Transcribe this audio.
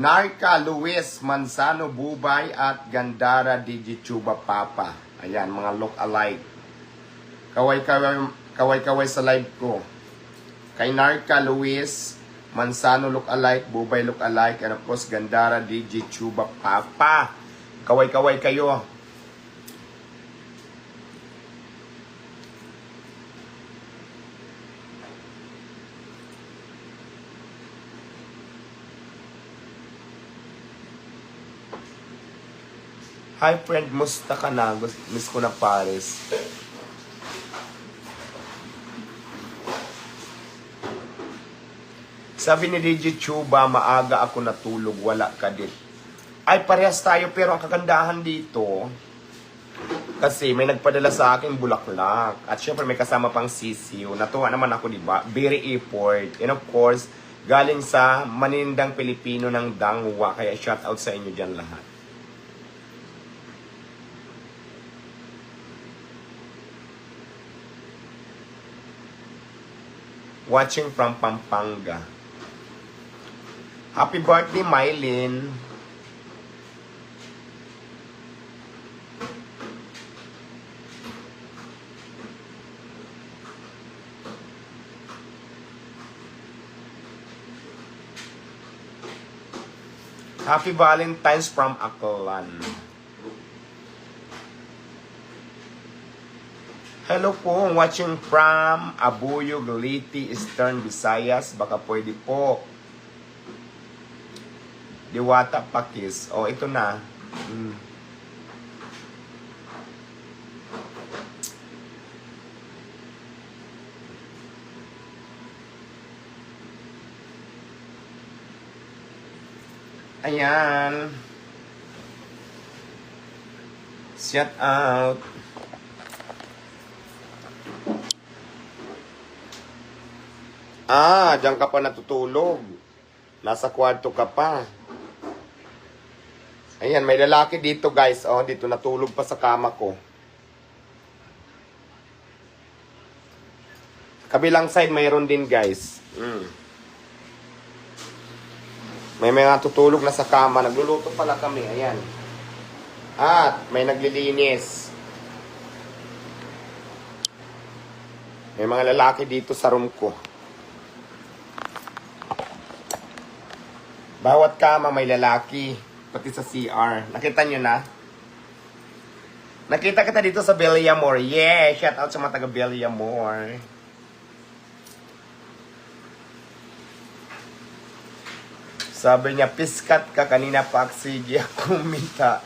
Narca Luis Manzano Bubay at Gandara Digichuba Papa. Ayan, mga look-alike. Kaway-kaway sa live ko. Kay Narca Luis Manzano look-alike, Bubay look-alike, and of course Gandara Digichuba Papa. Kaway-kaway kayo. Hi friend, musta ka na? Miss ko na Paris. Sabi ni DJ Chuba, maaga ako natulog, wala ka din. Ay, parehas tayo, pero ang kagandahan dito, kasi may nagpadala sa akin bulaklak. At syempre may kasama pang sisiyo. Natuwa naman ako, diba? Very effort. And of course, galing sa manindang Pilipino ng Dangwa. Kaya shout out sa inyo dyan lahat. Watching from Pampanga. Happy birthday, Mylene. Happy Valentine's from Aklan. Hello po, watching from Abuyog, Leyte, Eastern Visayas. Baka pwede po. Diwata Pakis. Oh, ito na. Ayan. Shout out. Diyan ka pa natutulog. Nasa kwarto ka pa. Ayan, may lalaki dito guys. Oh, dito natulog pa sa kama ko. Kabilang side mayroon din guys. May mga tutulog na sa kama. Nagluluto pala kami. Ayan. At may naglilinis. May mga lalaki dito sa room ko. Bawat kama may lalaki, pati sa CR. Nakita nyo na? Nakita kita dito sa Belliamore. Yeah! Shout out sa mga taga Belliamore. Sabi niya, piskat ka kanina pa, sige ako minta.